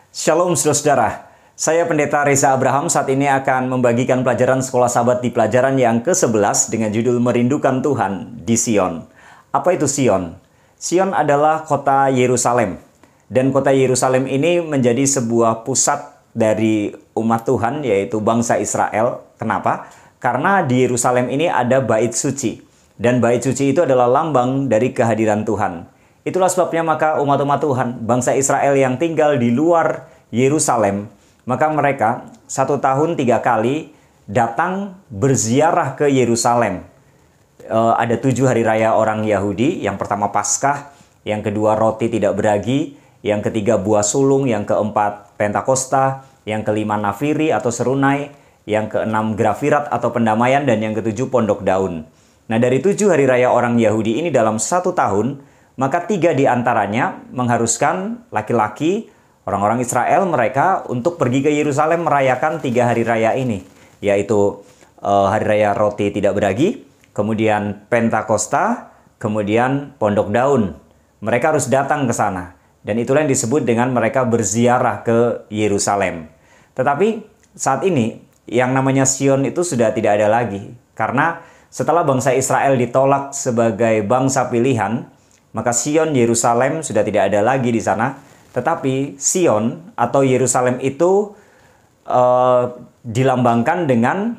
Shalom saudara-saudara, saya Pendeta Reza Abraham saat ini akan membagikan pelajaran Sekolah Sabat di pelajaran yang ke-11 dengan judul Merindukan Tuhan di Sion. Apa itu Sion? Sion adalah kota Yerusalem, dan kota Yerusalem ini menjadi sebuah pusat dari umat Tuhan, yaitu bangsa Israel. Kenapa? Karena di Yerusalem ini ada bait suci, dan bait suci itu adalah lambang dari kehadiran Tuhan. Itulah sebabnya maka umat-umat Tuhan, bangsa Israel yang tinggal di luar Yerusalem, maka mereka 1 tahun 3 kali datang berziarah ke Yerusalem. Ada 7 hari raya orang Yahudi, yang pertama Paskah, yang kedua roti tidak beragi, yang ketiga buah sulung, yang keempat Pentakosta, yang kelima Nafiri atau serunai, yang keenam Grafirat atau pendamaian, dan yang ketujuh Pondok Daun. Nah, dari 7 hari raya orang Yahudi ini dalam 1 tahun, maka 3 di antaranya mengharuskan laki-laki, orang-orang Israel mereka untuk pergi ke Yerusalem merayakan 3 hari raya ini. Yaitu hari raya roti tidak beragi, kemudian Pentakosta, kemudian Pondok Daun. Mereka harus datang ke sana. Dan itulah yang disebut dengan mereka berziarah ke Yerusalem. Tetapi saat ini yang namanya Sion itu sudah tidak ada lagi. Karena setelah bangsa Israel ditolak sebagai bangsa pilihan, maka Sion Yerusalem sudah tidak ada lagi di sana. Tetapi Sion atau Yerusalem itu dilambangkan dengan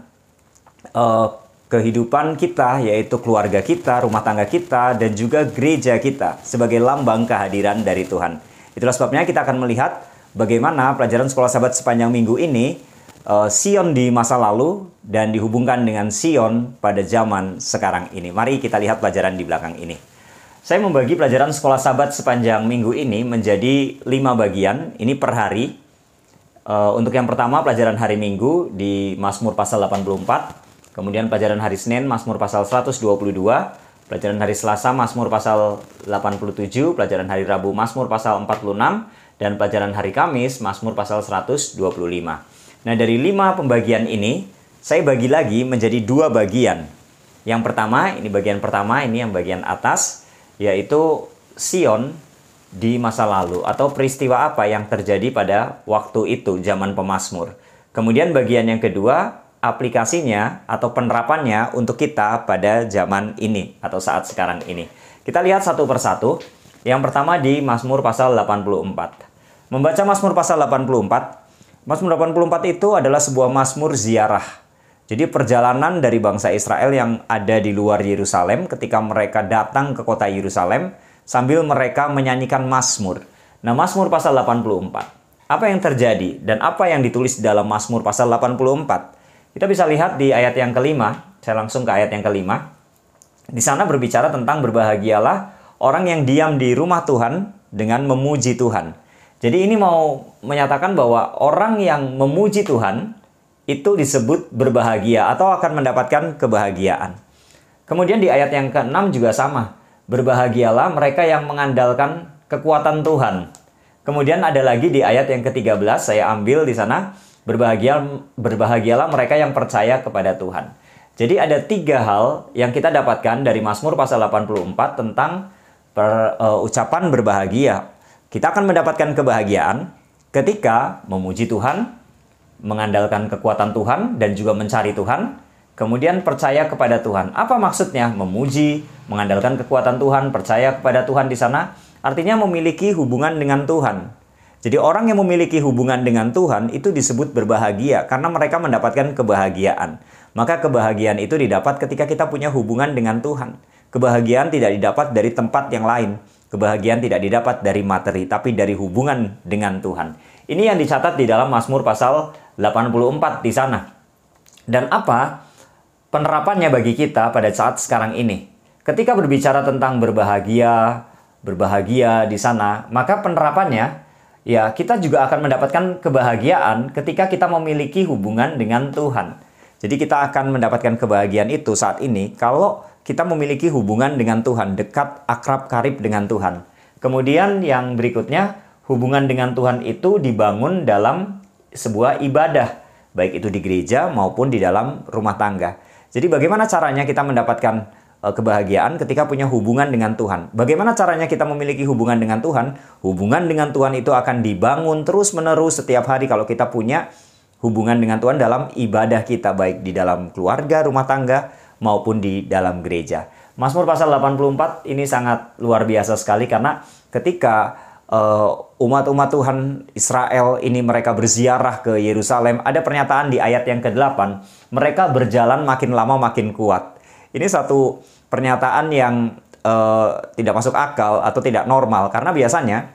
kehidupan kita, yaitu keluarga kita, rumah tangga kita, dan juga gereja kita sebagai lambang kehadiran dari Tuhan. Itulah sebabnya kita akan melihat bagaimana pelajaran Sekolah Sabat sepanjang minggu ini Sion di masa lalu dan dihubungkan dengan Sion pada zaman sekarang ini. Mari kita lihat pelajaran di belakang ini. Saya membagi pelajaran Sekolah Sabat sepanjang minggu ini menjadi 5 bagian, ini per hari. Untuk yang pertama, pelajaran hari Minggu di Mazmur pasal 84. Kemudian pelajaran hari Senin, Mazmur pasal 122. Pelajaran hari Selasa, Mazmur pasal 87. Pelajaran hari Rabu, Mazmur pasal 46. Dan pelajaran hari Kamis, Mazmur pasal 125. Nah, dari 5 pembagian ini, saya bagi lagi menjadi 2 bagian. Yang pertama, ini bagian pertama, ini yang bagian atas, yaitu Sion di masa lalu atau peristiwa apa yang terjadi pada waktu itu, zaman pemazmur. Kemudian bagian yang kedua, aplikasinya atau penerapannya untuk kita pada zaman ini atau saat sekarang ini. Kita lihat satu persatu. Yang pertama di Mazmur pasal 84. Membaca Mazmur pasal 84, Mazmur 84 itu adalah sebuah mazmur ziarah. Jadi perjalanan dari bangsa Israel yang ada di luar Yerusalem ketika mereka datang ke kota Yerusalem sambil mereka menyanyikan mazmur. Nah, Mazmur pasal 84. Apa yang terjadi dan apa yang ditulis dalam Mazmur pasal 84? Kita bisa lihat di ayat yang kelima. Saya langsung ke ayat yang kelima. Di sana berbicara tentang berbahagialah orang yang diam di rumah Tuhan dengan memuji Tuhan. Jadi ini mau menyatakan bahwa orang yang memuji Tuhan itu disebut berbahagia atau akan mendapatkan kebahagiaan. Kemudian di ayat yang ke-6 juga sama. Berbahagialah mereka yang mengandalkan kekuatan Tuhan. Kemudian ada lagi di ayat yang ke-13, saya ambil di sana. Berbahagialah mereka yang percaya kepada Tuhan. Jadi ada 3 hal yang kita dapatkan dari Mazmur pasal 84 tentang ucapan berbahagia. Kita akan mendapatkan kebahagiaan ketika memuji Tuhan, mengandalkan kekuatan Tuhan dan juga mencari Tuhan, kemudian percaya kepada Tuhan. Apa maksudnya memuji, mengandalkan kekuatan Tuhan, percaya kepada Tuhan di sana? Artinya memiliki hubungan dengan Tuhan. Jadi orang yang memiliki hubungan dengan Tuhan itu disebut berbahagia karena mereka mendapatkan kebahagiaan. Maka kebahagiaan itu didapat ketika kita punya hubungan dengan Tuhan. Kebahagiaan tidak didapat dari tempat yang lain. Kebahagiaan tidak didapat dari materi, tapi dari hubungan dengan Tuhan. Ini yang dicatat di dalam Mazmur pasal 84 di sana. Dan apa penerapannya bagi kita pada saat sekarang ini? Ketika berbicara tentang berbahagia di sana, maka penerapannya, ya kita juga akan mendapatkan kebahagiaan ketika kita memiliki hubungan dengan Tuhan. Jadi kita akan mendapatkan kebahagiaan itu saat ini kalau kita memiliki hubungan dengan Tuhan, dekat, akrab, karib dengan Tuhan. Kemudian yang berikutnya, hubungan dengan Tuhan itu dibangun dalam sebuah ibadah, baik itu di gereja maupun di dalam rumah tangga. Jadi bagaimana caranya kita mendapatkan kebahagiaan ketika punya hubungan dengan Tuhan. Bagaimana caranya kita memiliki hubungan dengan Tuhan? Hubungan dengan Tuhan itu akan dibangun terus-menerus setiap hari kalau kita punya hubungan dengan Tuhan dalam ibadah kita, baik di dalam keluarga, rumah tangga, maupun di dalam gereja. Mazmur pasal 84 ini sangat luar biasa sekali karena ketika umat-umat Tuhan Israel ini mereka berziarah ke Yerusalem, ada pernyataan di ayat yang ke-8, mereka berjalan makin lama makin kuat. Ini satu pernyataan yang tidak masuk akal atau tidak normal, karena biasanya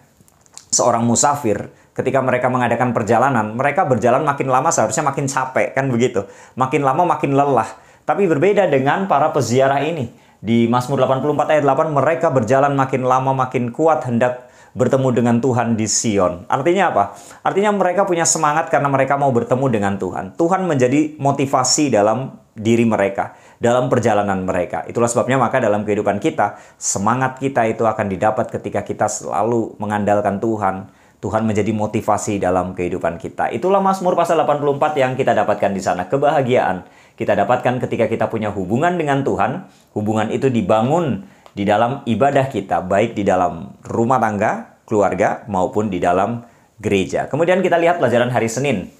seorang musafir ketika mereka mengadakan perjalanan, mereka berjalan makin lama seharusnya makin capek, kan begitu. Makin lama makin lelah. Tapi berbeda dengan para peziarah ini. Di Mazmur 84 ayat 8, mereka berjalan makin lama makin kuat hendak bertemu dengan Tuhan di Sion. Artinya apa? Artinya mereka punya semangat karena mereka mau bertemu dengan Tuhan. Tuhan menjadi motivasi dalam diri mereka, dalam perjalanan mereka. Itulah sebabnya maka dalam kehidupan kita, semangat kita itu akan didapat ketika kita selalu mengandalkan Tuhan. Tuhan menjadi motivasi dalam kehidupan kita. Itulah Mazmur pasal 84 yang kita dapatkan di sana. Kebahagiaan kita dapatkan ketika kita punya hubungan dengan Tuhan. Hubungan itu dibangun di dalam ibadah kita, baik di dalam rumah tangga, keluarga, maupun di dalam gereja. Kemudian kita lihat pelajaran hari Senin.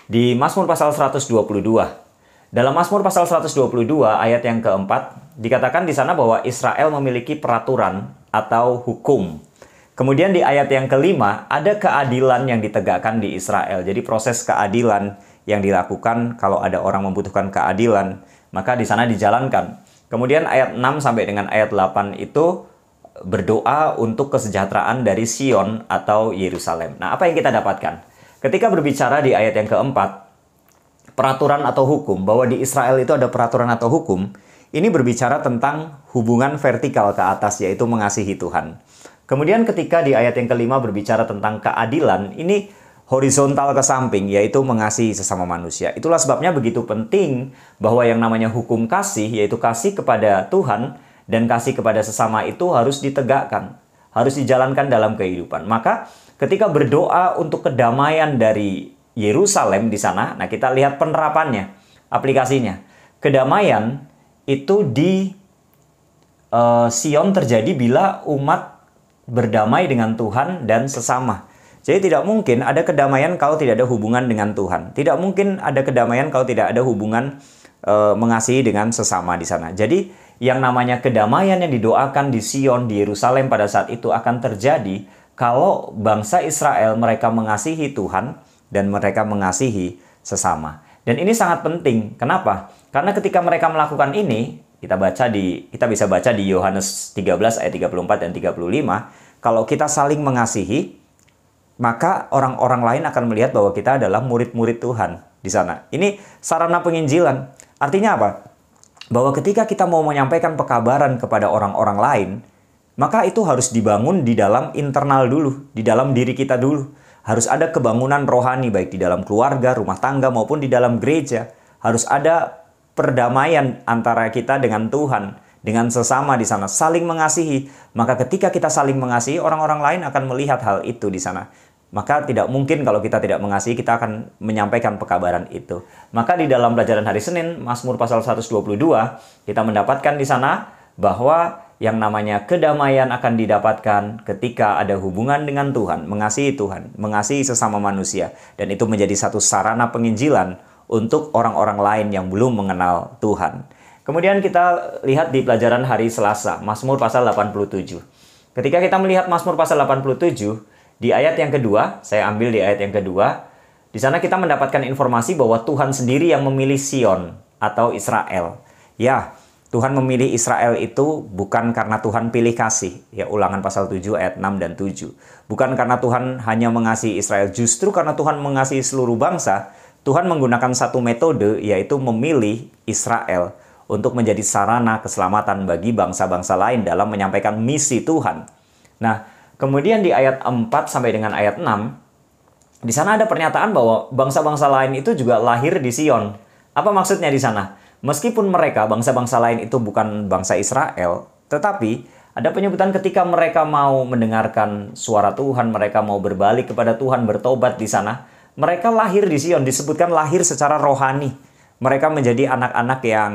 Di Mazmur pasal 122. Dalam Mazmur pasal 122 ayat yang keempat, dikatakan di sana bahwa Israel memiliki peraturan atau hukum. Kemudian di ayat yang kelima, ada keadilan yang ditegakkan di Israel. Jadi proses keadilan yang dilakukan kalau ada orang membutuhkan keadilan, maka di sana dijalankan. Kemudian ayat 6 sampai dengan ayat 8 itu berdoa untuk kesejahteraan dari Sion atau Yerusalem. Nah, apa yang kita dapatkan? Ketika berbicara di ayat yang keempat, peraturan atau hukum, bahwa di Israel itu ada peraturan atau hukum, ini berbicara tentang hubungan vertikal ke atas, yaitu mengasihi Tuhan. Kemudian ketika di ayat yang kelima berbicara tentang keadilan, ini horizontal ke samping, yaitu mengasihi sesama manusia. Itulah sebabnya begitu penting bahwa yang namanya hukum kasih, yaitu kasih kepada Tuhan dan kasih kepada sesama itu harus ditegakkan, harus dijalankan dalam kehidupan. Maka ketika berdoa untuk kedamaian dari Yerusalem di sana, nah kita lihat penerapannya, aplikasinya. Kedamaian itu di Sion terjadi bila umat berdamai dengan Tuhan dan sesama. Jadi tidak mungkin ada kedamaian kalau tidak ada hubungan dengan Tuhan. Tidak mungkin ada kedamaian kalau tidak ada hubungan mengasihi dengan sesama di sana. Jadi yang namanya kedamaian yang didoakan di Sion, di Yerusalem pada saat itu akan terjadi kalau bangsa Israel mereka mengasihi Tuhan dan mereka mengasihi sesama. Dan ini sangat penting. Kenapa? Karena ketika mereka melakukan ini, kita bisa baca di Yohanes 13 ayat 34 dan 35, kalau kita saling mengasihi, maka orang-orang lain akan melihat bahwa kita adalah murid-murid Tuhan di sana. Ini sarana penginjilan. Artinya apa? Bahwa ketika kita mau menyampaikan pekabaran kepada orang-orang lain, maka itu harus dibangun di dalam internal dulu, di dalam diri kita dulu. Harus ada kebangunan rohani baik di dalam keluarga, rumah tangga maupun di dalam gereja. Harus ada perdamaian antara kita dengan Tuhan, dengan sesama di sana, saling mengasihi. Maka ketika kita saling mengasihi, orang-orang lain akan melihat hal itu di sana. Maka tidak mungkin kalau kita tidak mengasihi, kita akan menyampaikan pekabaran itu. Maka di dalam pelajaran hari Senin, Mazmur pasal 122, kita mendapatkan di sana bahwa yang namanya kedamaian akan didapatkan ketika ada hubungan dengan Tuhan, mengasihi Tuhan, mengasihi sesama manusia. Dan itu menjadi satu sarana penginjilan untuk orang-orang lain yang belum mengenal Tuhan. Kemudian kita lihat di pelajaran hari Selasa, Mazmur pasal 87. Ketika kita melihat Mazmur pasal 87, di ayat yang kedua, saya ambil di ayat yang kedua, di sana kita mendapatkan informasi bahwa Tuhan sendiri yang memilih Sion atau Israel. Ya, Tuhan memilih Israel itu bukan karena Tuhan pilih kasih. Ya, Ulangan pasal 7 ayat 6 dan 7. Bukan karena Tuhan hanya mengasihi Israel, justru karena Tuhan mengasihi seluruh bangsa, Tuhan menggunakan satu metode, yaitu memilih Israel untuk menjadi sarana keselamatan bagi bangsa-bangsa lain dalam menyampaikan misi Tuhan. Nah, kemudian di ayat 4 sampai dengan ayat 6, di sana ada pernyataan bahwa bangsa-bangsa lain itu juga lahir di Sion. Apa maksudnya di sana? Meskipun mereka, bangsa-bangsa lain itu bukan bangsa Israel, tetapi ada penyebutan ketika mereka mau mendengarkan suara Tuhan, mereka mau berbalik kepada Tuhan, bertobat di sana, mereka lahir di Sion, disebutkan lahir secara rohani. Mereka menjadi anak-anak yang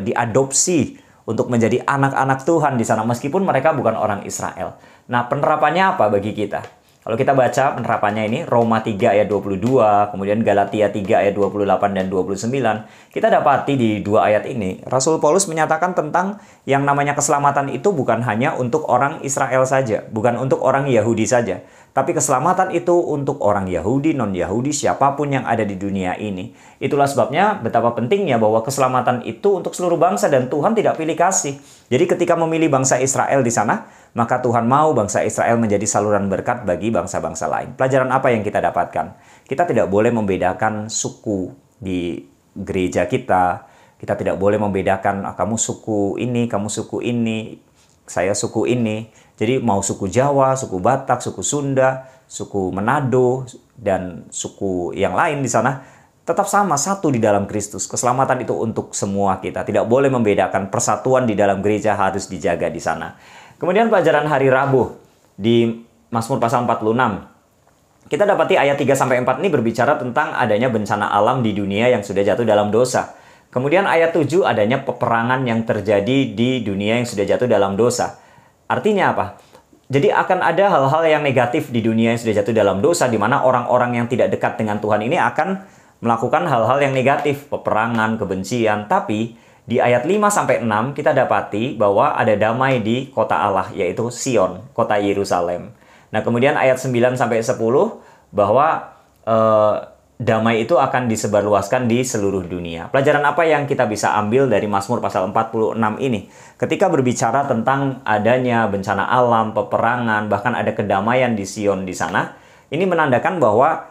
diadopsi untuk menjadi anak-anak Tuhan di sana meskipun mereka bukan orang Israel. Nah, penerapannya apa bagi kita? Kalau kita baca penerapannya ini, Roma 3 ayat 22, kemudian Galatia 3 ayat 28 dan 29, kita dapati di dua ayat ini, Rasul Paulus menyatakan tentang yang namanya keselamatan itu bukan hanya untuk orang Israel saja, bukan untuk orang Yahudi saja, tapi keselamatan itu untuk orang Yahudi, non-Yahudi, siapapun yang ada di dunia ini. Itulah sebabnya betapa pentingnya bahwa keselamatan itu untuk seluruh bangsa dan Tuhan tidak pilih kasih. Jadi ketika memilih bangsa Israel di sana, maka Tuhan mau bangsa Israel menjadi saluran berkat bagi bangsa-bangsa lain. Pelajaran apa yang kita dapatkan? Kita tidak boleh membedakan suku di gereja kita. Kita tidak boleh membedakan, kamu suku ini, saya suku ini. Jadi mau suku Jawa, suku Batak, suku Sunda, suku Manado, dan suku yang lain di sana, tetap sama, satu di dalam Kristus. Keselamatan itu untuk semua kita. Tidak boleh membedakan, persatuan di dalam gereja harus dijaga di sana. Kemudian pelajaran hari Rabu di Mazmur pasal 46. Kita dapati ayat 3-4 ini berbicara tentang adanya bencana alam di dunia yang sudah jatuh dalam dosa. Kemudian ayat 7 adanya peperangan yang terjadi di dunia yang sudah jatuh dalam dosa. Artinya apa? Jadi akan ada hal-hal yang negatif di dunia yang sudah jatuh dalam dosa, di mana orang-orang yang tidak dekat dengan Tuhan ini akan melakukan hal-hal yang negatif, peperangan, kebencian. Tapi di ayat 5-6 kita dapati bahwa ada damai di kota Allah, yaitu Sion, kota Yerusalem. Nah, kemudian ayat 9-10 bahwa damai itu akan disebarluaskan di seluruh dunia. Pelajaran apa yang kita bisa ambil dari Mazmur pasal 46 ini? Ketika berbicara tentang adanya bencana alam, peperangan, bahkan ada kedamaian di Sion di sana, ini menandakan bahwa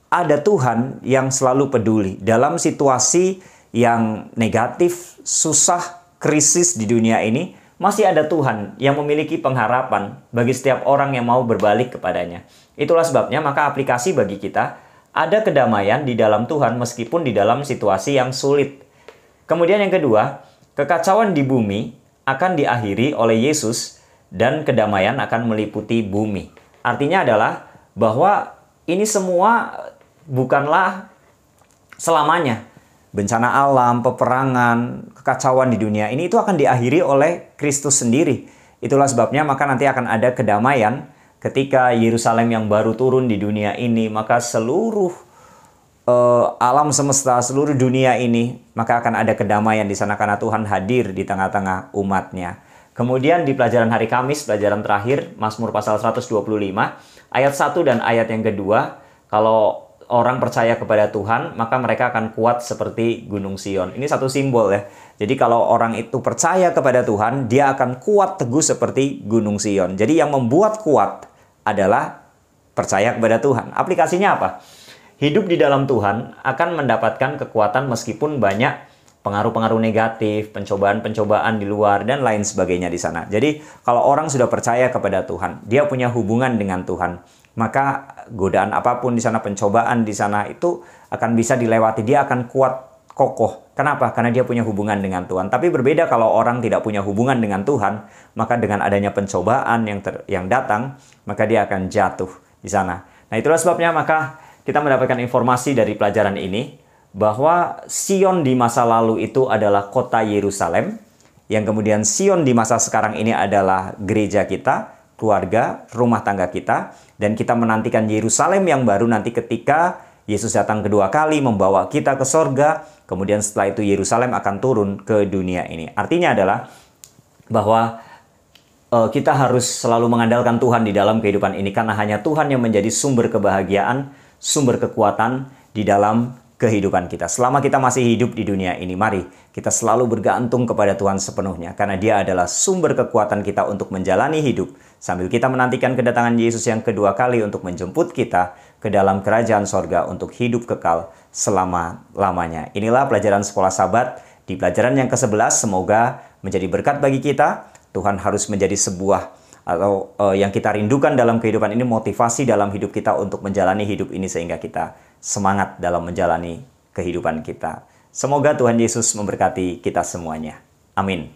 ada Tuhan yang selalu peduli dalam situasi yang negatif, susah, krisis di dunia ini. Masih ada Tuhan yang memiliki pengharapan bagi setiap orang yang mau berbalik kepadanya. Itulah sebabnya maka aplikasi bagi kita, ada kedamaian di dalam Tuhan meskipun di dalam situasi yang sulit. Kemudian yang kedua, kekacauan di bumi akan diakhiri oleh Yesus dan kedamaian akan meliputi bumi. Artinya adalah bahwa ini semua bukanlah selamanya. Bencana alam, peperangan, kekacauan di dunia ini itu akan diakhiri oleh Kristus sendiri. Itulah sebabnya maka nanti akan ada kedamaian ketika Yerusalem yang baru turun di dunia ini, maka seluruh alam semesta, seluruh dunia ini, maka akan ada kedamaian di sana karena Tuhan hadir di tengah-tengah umatnya. Kemudian di pelajaran hari Kamis, pelajaran terakhir, Mazmur pasal 125, ayat 1 dan ayat yang kedua, kalau orang percaya kepada Tuhan, maka mereka akan kuat seperti Gunung Sion. Ini satu simbol ya. Jadi kalau orang itu percaya kepada Tuhan, dia akan kuat teguh seperti Gunung Sion. Jadi yang membuat kuat adalah percaya kepada Tuhan. Aplikasinya apa? Hidup di dalam Tuhan akan mendapatkan kekuatan meskipun banyak pengaruh-pengaruh negatif, pencobaan-pencobaan di luar, dan lain sebagainya di sana. Jadi kalau orang sudah percaya kepada Tuhan, dia punya hubungan dengan Tuhan, maka godaan apapun di sana, pencobaan di sana itu akan bisa dilewati. Dia akan kuat, kokoh. Kenapa? Karena dia punya hubungan dengan Tuhan. Tapi berbeda kalau orang tidak punya hubungan dengan Tuhan, maka dengan adanya pencobaan yang datang, maka dia akan jatuh di sana. Nah, itulah sebabnya maka kita mendapatkan informasi dari pelajaran ini bahwa Sion di masa lalu itu adalah kota Yerusalem, yang kemudian Sion di masa sekarang ini adalah gereja kita, keluarga, rumah tangga kita, dan kita menantikan Yerusalem yang baru nanti ketika Yesus datang kedua kali membawa kita ke sorga, kemudian setelah itu Yerusalem akan turun ke dunia ini. Artinya adalah bahwa kita harus selalu mengandalkan Tuhan di dalam kehidupan ini, karena hanya Tuhan yang menjadi sumber kebahagiaan, sumber kekuatan di dalam kehidupan kita. Selama kita masih hidup di dunia ini, mari kita selalu bergantung kepada Tuhan sepenuhnya, karena Dia adalah sumber kekuatan kita untuk menjalani hidup, sambil kita menantikan kedatangan Yesus yang kedua kali untuk menjemput kita ke dalam kerajaan sorga untuk hidup kekal selama-lamanya. Inilah pelajaran Sekolah Sabat di pelajaran yang ke-11, semoga menjadi berkat bagi kita. Tuhan harus menjadi sebuah atau yang kita rindukan dalam kehidupan ini, motivasi dalam hidup kita untuk menjalani hidup ini sehingga kita semangat dalam menjalani kehidupan kita. Semoga Tuhan Yesus memberkati kita semuanya. Amin.